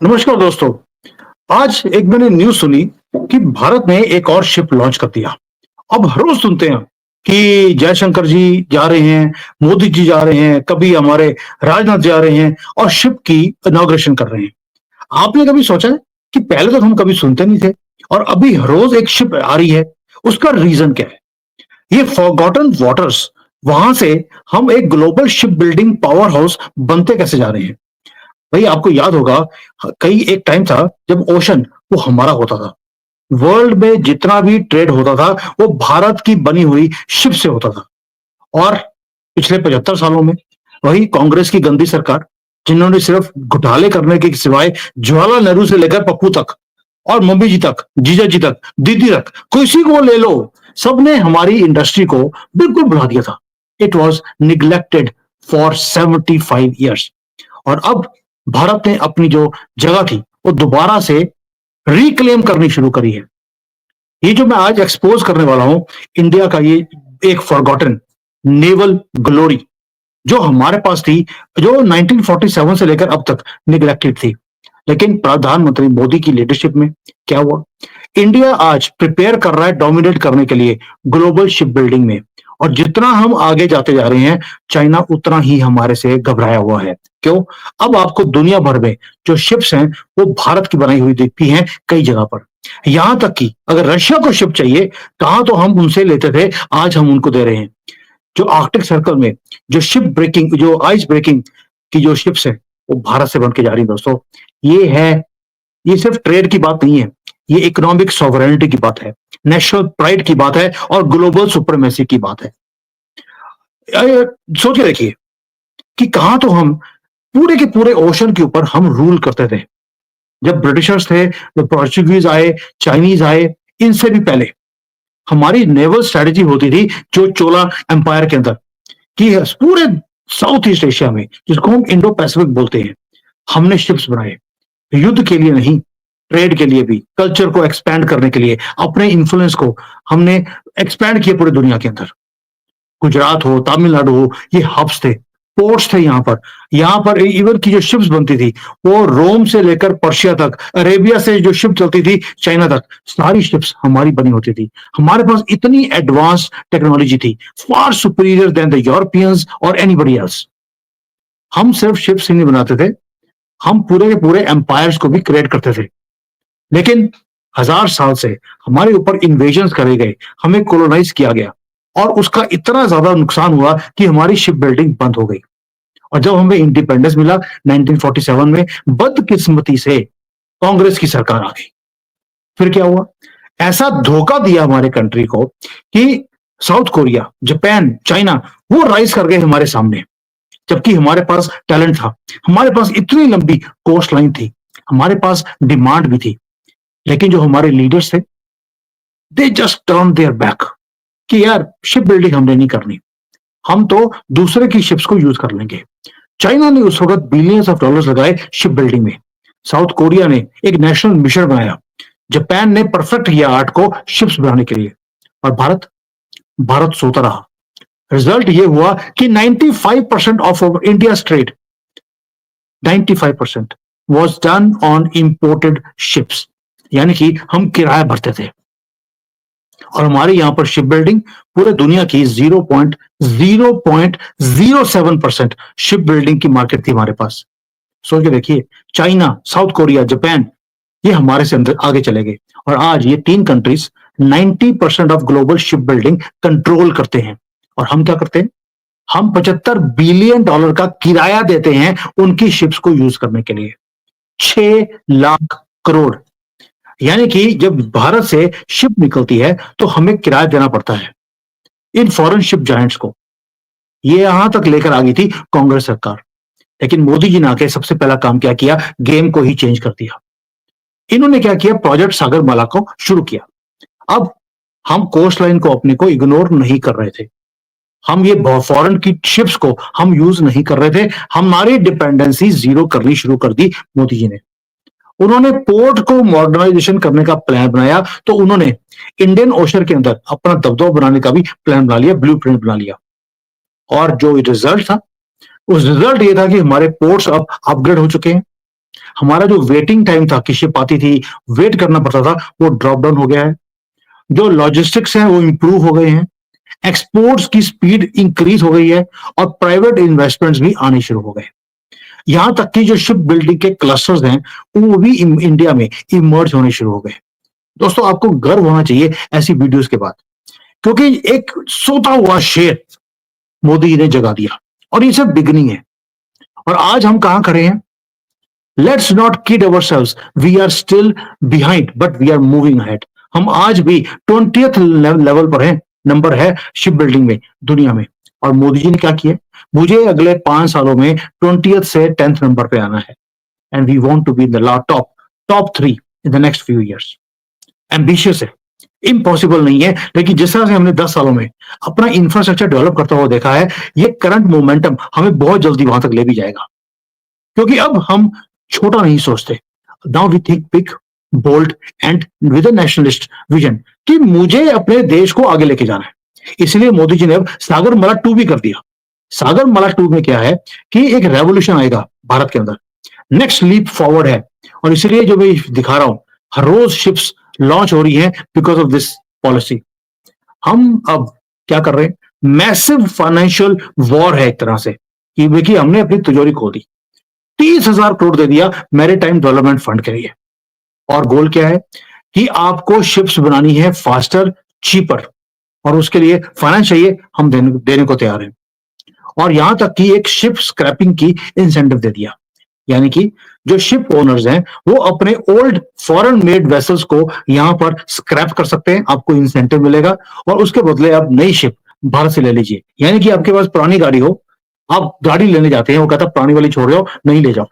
नमस्कार दोस्तों। आज एक मैंने न्यूज़ सुनी कि भारत ने एक और शिप लॉन्च कर दिया। अब हर रोज़ सुनते हैं कि जयशंकर जी जा रहे हैं, मोदी जी जा रहे हैं, कभी हमारे राजनाथ जा रहे हैं और शिप की इनॉग्रेशन कर रहे हैं। आपने कभी सोचा है कि पहले तो हम कभी सुनते नहीं थे और अभी हर रोज़ एक शिप आ रही है, उसका रीज़न क्या है? ये फॉरगॉटन वाटर्स, वहाँ से हम एक global ship building power house बनते कैसे जा रहे हैं? भाई आपको याद होगा, कई एक टाइम था जब ओशन वो हमारा होता था। वर्ल्ड में जितना भी ट्रेड होता था वो भारत की बनी हुई शिप से होता था। और पिछले 75 सालों में वही कांग्रेस की गंदी सरकार, जिन्होंने सिर्फ घोटाले करने के सिवाय जवाहरलाल नेहरू से लेकर पप्पू तक और मम्मी जी तक, जीजा जी तक, दीदी तक, किसी को ले लो, सबने हमारी इंडस्ट्री को बिल्कुल भुला दिया था। It was neglected for 75 years. और अब भारत ने अपनी जो जगह थी वो दोबारा से रिक्लेम करनी शुरू करी है। ये जो मैं आज एक्सपोज करने वाला हूं, इंडिया का ये एक फॉरगॉटन नेवल ग्लोरी जो हमारे पास थी, जो 1947 से लेकर अब तक निग्लेक्टेड थी। लेकिन प्रधानमंत्री मोदी की लीडरशिप में क्या हुआ? इंडिया आज प्रिपेयर कर रहा है डोमिनेट करने के लिए ग्लोबल शिप बिल्डिंग में। और जितना हम आगे जाते जा रहे हैं, चाइना उतना ही हमारे से घबराया हुआ है। क्यों? अब आपको दुनिया भर में जो शिप्स हैं वो भारत की बनाई हुई दिखती हैं कई जगह पर। यहां तक कि अगर रशिया को शिप चाहिए, कहां तो हम उनसे लेते थे, आज हम उनको दे रहे हैं। जो आर्कटिक सर्कल में जो शिप ब्रेकिंग, जो आइस ब्रेकिंग की जो शिप्स है, वो भारत से बन के जा रही है दोस्तों। ये है, ये सिर्फ ट्रेड की बात नहीं है, ये इकोनॉमिक सॉवरेनिटी की बात है, नेशनल प्राइड की बात है और ग्लोबल सुप्रीमेसी की बात है। सोच के देखिए कि कहां तो हम पूरे के पूरे ओशन के ऊपर हम रूल करते थे। जब ब्रिटिशर्स थे, जब पोर्चुगीज आए, चाइनीज आए, इनसे भी पहले हमारी नेवल स्ट्रेटेजी होती थी जो चोला एम्पायर के अंदर, कि पूरे साउथ ईस्ट एशिया में, जिसको हम इंडो पैसिफिक बोलते हैं, हमने शिप्स बनाए युद्ध के लिए नहीं, ट्रेड के लिए भी, कल्चर को एक्सपैंड करने के लिए, अपने इन्फ्लुएंस को हमने एक्सपैंड किया पूरी दुनिया के अंदर। गुजरात हो, तमिलनाडु हो, ये हब्स थे, पोर्ट्स थे यहाँ पर इवन की जो शिप्स बनती थी वो रोम से लेकर पर्शिया तक, अरेबिया से जो शिप चलती थी चाइना तक, सारी शिप्स हमारी बनी होती थी। हमारे पास इतनी एडवांस टेक्नोलॉजी थी, far superior than the Europeans और एनीबडी एल्स। हम सिर्फ शिप्स ही नहीं बनाते थे, हम पूरे के पूरे एम्पायर्स को भी क्रिएट करते थे। लेकिन 1000 साल से हमारे ऊपर इन्वेजन करे गए, हमें कोलोनाइज किया गया और उसका इतना ज्यादा नुकसान हुआ कि हमारी शिप बिल्डिंग बंद हो गई। और जब हमें इंडिपेंडेंस मिला 1947 में, बदकिस्मती से कांग्रेस की सरकार आ गई। फिर क्या हुआ? ऐसा धोखा दिया हमारे कंट्री को कि साउथ कोरिया, जापान, चाइना वो राइज कर गए हमारे सामने। जबकि हमारे पास टैलेंट था, हमारे पास इतनी लंबी कोस्ट लाइन थी, हमारे पास डिमांड भी थी। लेकिन जो हमारे लीडर्स थे, they just turn their back कि यार शिप बिल्डिंग हमने नहीं करनी, हम तो दूसरे की शिप्स को यूज कर लेंगे। चाइना ने उस वक्त बिलियंस ऑफ डॉलर्स लगाए शिप बिल्डिंग में। साउथ कोरिया ने एक नेशनल मिशन बनाया। जापान ने परफेक्ट किया आर्ट को शिप्स बनाने के लिए। और भारत, भारत सोता रहा। रिजल्ट ये हुआ कि 95% of India trade, 95% was done on imported ships। यानी कि हम किराया भरते थे और हमारे यहां पर शिप बिल्डिंग पूरे दुनिया की 0.07% शिप बिल्डिंग की मार्केट थी हमारे पास। सोच के देखिए, चाइना, साउथ कोरिया, जापान, ये हमारे से अंदर आगे चले गए और आज ये तीन countries 90% of global ship building control करते हैं। और हम क्या करते हैं? हम 75 बिलियन डॉलर का किराया देते हैं उनकी शिप्स को यूज करने के लिए, 6 लाख करोड़। यानी कि जब भारत से शिप निकलती है तो हमें किराया देना पड़ता है इन फॉरेन शिप जायंट्स को। ये यहां तक लेकर आ गई थी कांग्रेस सरकार। लेकिन मोदी जी ने आके सबसे पहला काम क्या किया? गेम को ही चेंज कर दिया। इन्होंने क्या किया? प्रोजेक्ट सागरमाला को शुरू किया। अब हम कोस्ट लाइन को अपने को इग्नोर नहीं कर रहे थे, हम ये फॉरेन की शिप्स को हम यूज नहीं कर रहे थे, हमारी डिपेंडेंसी जीरो करनी शुरू कर दी मोदी जी ने। उन्होंने पोर्ट को मॉडर्नाइजेशन करने का प्लान बनाया, तो उन्होंने इंडियन ओशन के अंदर अपना दबदबा बनाने का भी प्लान बना लिया, ब्लूप्रिंट बना लिया। और जो रिजल्ट था, उस रिजल्ट ये था कि हमारे पोर्ट्स अब अपग्रेड हो चुके हैं, हमारा जो वेटिंग टाइम था कि शिप आती थी, वेट करना पड़ता था, वो ड्रॉप डाउन हो गया है। जो लॉजिस्टिक्स हैं वो इंप्रूव हो गए हैं, एक्सपोर्ट्स की स्पीड इंक्रीज हो गई है और प्राइवेट इन्वेस्टमेंट्स भी आने शुरू हो गए। यहां तक कि जो शिप बिल्डिंग के क्लस्टर्स हैं वो भी इंडिया में इमर्ज होने शुरू हो गए। दोस्तों, आपको गर्व होना चाहिए ऐसी वीडियोस के बाद, क्योंकि एक सोता हुआ शेर मोदी जी ने जगा दिया और ये सब बिगनिंग है। और आज हम कहां खड़े हैं? Let's not kid ourselves, we are still behind but we are moving ahead. हम आज भी 20th लेवल पर हैं, नंबर है शिप बिल्डिंग में दुनिया में। और मोदी जी ने क्या किया? मुझे अगले 5 सालों में 20th से 10th नंबर पे आना है, and we want to be in the top 3 in the next few years. Ambitious है, इम्पॉसिबल नहीं है, लेकिन जिस तरह से हमने 10 सालों में अपना इंफ्रास्ट्रक्चर डेवलप करता हुआ देखा है, ये करंट मोमेंटम हमें बहुत जल्दी वहां तक ले भी जाएगा। क्योंकि अब हम छोटा नहीं सोचते। Now we think big, bold and with a nationalist vision कि मुझे अपने देश को आगे लेके जाना है। इसलिए मोदी जी ने अब सागरमाला 2 भी कर दिया। सागरमाला 2 में क्या है कि एक रेवोल्यूशन आएगा भारत के अंदर, नेक्स्ट लीप फॉरवर्ड है। और इसलिए जो मैं दिखा रहा हूं, हर रोज शिप्स लॉन्च हो रही हैं बिकॉज ऑफ दिस पॉलिसी। हम अब क्या कर रहे हैं? मैसिव फाइनेंशियल वॉर है एक तरह से, कि देखिए हमने अपनी तिजोरी खो दी। 30,000 करोड़ दे दिया मैरीटाइम डेवलपमेंट फंड के लिए। और गोल क्या है कि आपको शिप्स बनानी है फास्टर, चीपर, और उसके लिए फाइनेंस चाहिए, हम देने को तैयार हैं। और यहां तक कि एक शिप स्क्रैपिंग की इंसेंटिव दे दिया, यानी कि जो शिप ओनर्स हैं वो अपने ओल्ड फॉरेन मेड वेसल्स को यहां पर स्क्रैप कर सकते हैं, आपको इंसेंटिव मिलेगा, और उसके बदले आप नई शिप भारत से ले लीजिए। यानी कि आपके पास पुरानी गाड़ी हो, आप गाड़ी लेने जाते हैं, वो कहता पुरानी वाली छोड़ रहे हो, नहीं ले जाओ,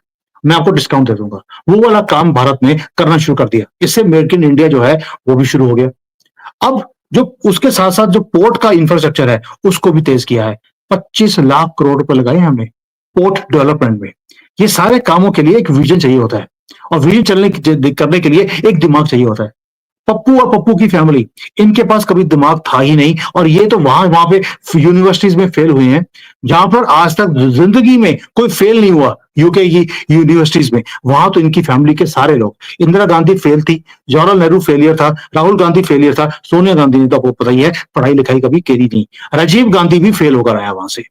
मैं आपको डिस्काउंट दे दूंगा। वो वाला काम भारत ने करना शुरू कर दिया। इससे मेक इन इंडिया जो है वो भी शुरू हो गया। अब जो उसके साथ साथ जो पोर्ट का इंफ्रास्ट्रक्चर है उसको भी तेज किया है। 25 लाख करोड़ रुपए लगाए हैं हमने पोर्ट डेवलपमेंट में। ये सारे कामों के लिए एक विजन चाहिए होता है, और विजन करने के लिए एक दिमाग चाहिए होता है। पप्पू और पप्पू की फैमिली, इनके पास कभी दिमाग था ही नहीं, और ये तो वहां वहां पे यूनिवर्सिटीज में फेल हुए हैं, जहां पर आज तक जिंदगी में कोई फेल नहीं हुआ यूके की यूनिवर्सिटीज में। वहां तो इनकी फैमिली के सारे लोग, इंदिरा गांधी फेल थी, जवाहरलाल नेहरू फेलियर था, राहुल गांधी फेलियर था, सोनिया गांधी ने तो आपको पता ही है पढ़ाई लिखाई कभी करी नहीं, राजीव गांधी भी फेल होकर आया वहां से।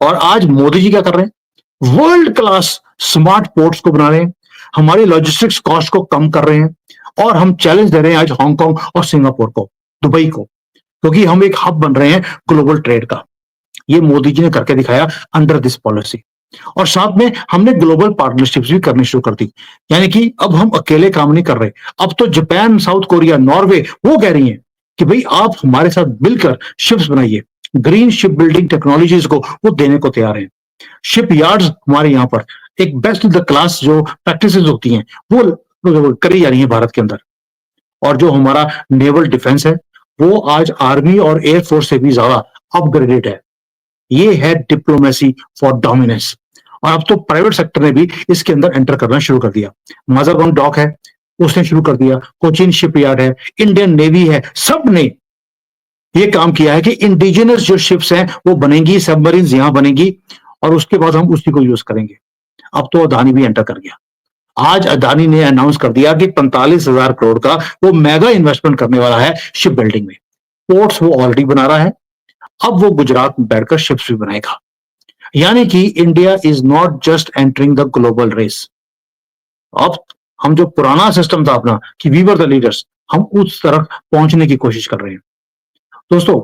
और आज मोदी जी क्या कर रहे हैं? वर्ल्ड क्लास स्मार्ट पोर्ट्स को बना रहे हैं, हमारी लॉजिस्टिक्स कॉस्ट को कम कर रहे हैं, और हम चैलेंज दे रहे हैं आज हांगकांग और सिंगापुर को, दुबई को, क्योंकि हम एक हब बन रहे हैं ग्लोबल ट्रेड का। ये मोदी जी ने करके दिखाया अंडर दिस पॉलिसी। और साथ में हमने ग्लोबल पार्टनरशिप्स भी करनी शुरू कर दी, यानी कि अब हम अकेले काम नहीं कर रहे। अब तो जापान, साउथ कोरिया, नॉर्वे वो कह रही हैं कि भाई आप हमारे साथ मिलकर शिप्स बनाइए। ग्रीन शिप बिल्डिंग टेक्नोलॉजीज को वो देने को तैयार है। शिप यार्ड्स हमारे यहाँ पर एक बेस्ट द क्लास जो प्रैक्टिसेस होती हैं वो करी जा रही है भारत के अंदर। और जो हमारा नेवल डिफेंस है वो आज आर्मी और एयरफोर्स से भी ज्यादा अपग्रेडेड है। ये है डिप्लोमेसी फॉर डोमिनेंस। और अब तो प्राइवेट सेक्टर ने भी इसके अंदर एंटर करना शुरू कर दिया। माजागोंग डॉक है, उसने शुरू कर दिया, कोचीन शिपयार्ड है, इंडियन नेवी है, सब ने ये काम किया है कि इंडिजिनस जो शिप्स हैं वो बनेंगी, सबमरीन यहां बनेंगी, और उसके बाद हम उसी को यूज करेंगे। अब तो अदानी भी एंटर कर गया। आज अदानी ने अनाउंस कर दिया कि 45,000 करोड़ का वो मेगा इन्वेस्टमेंट करने वाला है शिप बिल्डिंग में। पोर्ट्स वो ऑलरेडी बना रहा है, अब वो गुजरात में बैठकर शिप्स भी बनाएगा। यानी कि India is not just entering the global race. अब हम जो पुराना सिस्टम था अपना कि वी वर द लीडर्स, हम उस तरफ पहुंचने की कोशिश कर रहे हैं। दोस्तों,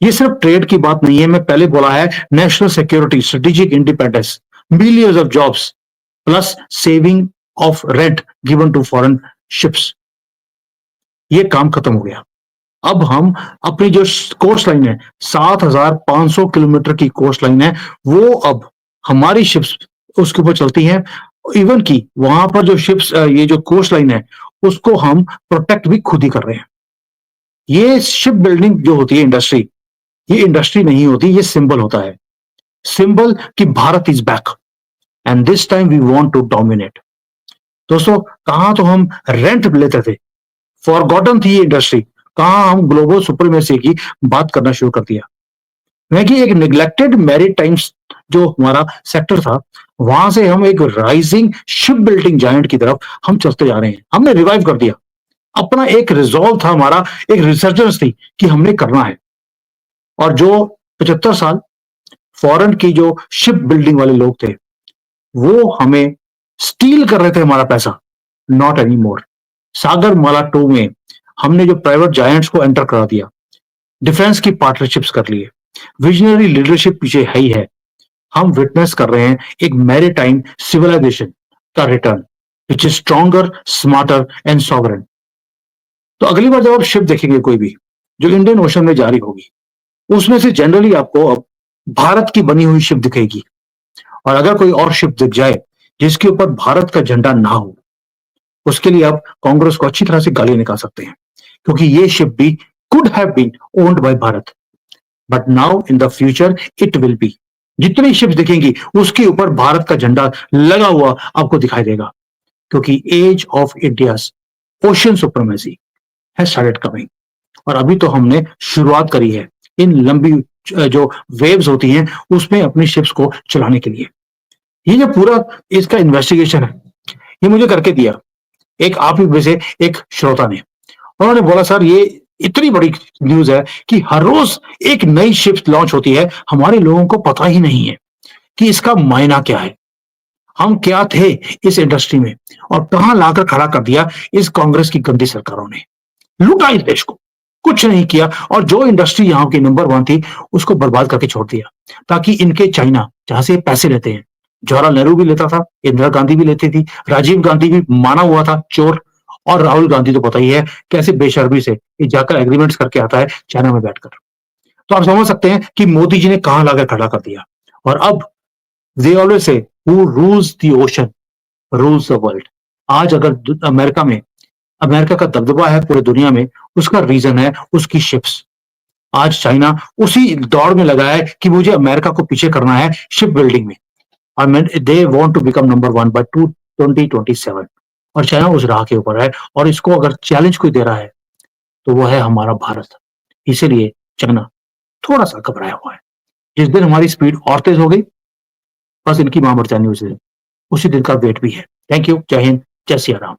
ये सिर्फ ट्रेड की बात नहीं है, मैं पहले बोला है national security, strategic independence, millions of jobs plus saving of rent given to foreign ships, ये काम खत्म हो गया। अब हम अपनी जो कोस्ट लाइन है 7,500 किलोमीटर की कोस्ट लाइन है, वो अब हमारी शिप्स उसके ऊपर चलती हैं। इवन की वहां पर जो शिप्स, ये जो कोस्ट लाइन है उसको हम प्रोटेक्ट भी खुद ही कर रहे हैं। ये शिप बिल्डिंग जो होती है इंडस्ट्री, ये इंडस्ट्री नहीं होती, ये सिंबल होता है, सिंबल कि Bharat is back and this time we want to dominate. दोस्तों, कहां तो हम रेंट लेते थे, फॉरगॉटन थी ये इंडस्ट्री, कहां हम ग्लोबल सुप्रीमेसी की बात करना शुरू कर दिया। कि एक निग्लेक्टेड मैरीटाइम जो हमारा सेक्टर था वहां से हम एक राइजिंग शिप बिल्डिंग जायंट की तरफ हम चलते जा रहे हैं। हमने रिवाइव कर दिया। अपना एक रिजॉल्व था हमारा, एक रिसर्जेंस थी कि हमने करना है। और जो 75 साल फॉरेन की जो शिप बिल्डिंग वाले लोग थे, वो हमें स्टील कर रहे थे हमारा पैसा, नॉट एनी मोर। सागर माला 2 में हमने जो प्राइवेट जायंट्स को एंटर करा दिया, डिफेंस की पार्टनरशिप्स कर लिए, विजनरी लीडरशिप पीछे है ही है। हम विटनेस कर रहे हैं एक मैरीटाइम सिविलाइजेशन का return, which is stronger, smarter and sovereign. तो अगली बार जब आप शिप देखेंगे कोई भी जो इंडियन ओशन में जारी होगी, उसमें से जनरली आपको अब भारत की बनी हुई शिप दिखेगी। और अगर कोई और शिप दिख जाए जिसके ऊपर भारत का झंडा ना हो, उसके लिए आप कांग्रेस को अच्छी तरह से गाली निकाल सकते हैं, क्योंकि ये शिप भी could have been owned by Bharat, but now in the future it will be. जितनी शिप्स दिखेंगी उसके ऊपर भारत का झंडा लगा हुआ आपको दिखाई देगा, क्योंकि age of India's ocean supremacy has started coming. और अभी तो हमने शुरुआत करी है इन लंबी जो वेव्स होती हैं उसमें अपनी शिप्स को चलाने के लिए। ये जो पूरा इसका इन्वेस्टिगेशन है, ये मुझे करके दिया एक आप ही में से एक श्रोता ने। उन्होंने बोला सर ये इतनी बड़ी न्यूज है कि हर रोज एक नई शिप लॉन्च होती है, हमारे लोगों को पता ही नहीं है कि इसका मायना क्या है। हम क्या थे इस इंडस्ट्री में और कहां लाकर खड़ा कर दिया इस कांग्रेस की गंदी सरकारों ने। लूटा इस देश को, कुछ नहीं किया, और जो इंडस्ट्री यहाँ की नंबर 1 थी उसको बर्बाद करके छोड़ दिया, ताकि इनके चाइना जहां से पैसे लेते हैं, जवाहरलाल नेहरू भी लेता था, इंदिरा गांधी भी लेती थी, राजीव गांधी भी माना हुआ था चोर, और राहुल गांधी तो पता ही है कैसे बेशर्मी से ये जाकर एग्रीमेंट्स करके आता है चाइना में बैठकर। तो आप समझ सकते हैं कि मोदी जी ने कहां लाकर खड़ा कर दिया। और अब they always say who rules the ocean rules the world. आज अगर अमेरिका में अमेरिका का दबदबा है पूरी दुनिया में, उसका रीजन है उसकी शिप्स। आज चाइना उसी दौड़ में लगा है कि मुझे अमेरिका को पीछे करना है शिप बिल्डिंग में। I mean they want to become number 1 by 2027। और चाइना उस राह के ऊपर है, और इसको अगर चैलेंज कोई दे रहा है तो वो है हमारा भारत। इसीलिए चाइना थोड़ा सा घबराया हुआ है। जिस दिन हमारी स्पीड और तेज हो गई, बस इनकी मां मर जानी उसी दिन का वेट भी है। Thank you. जय हिंद, जय सिया राम।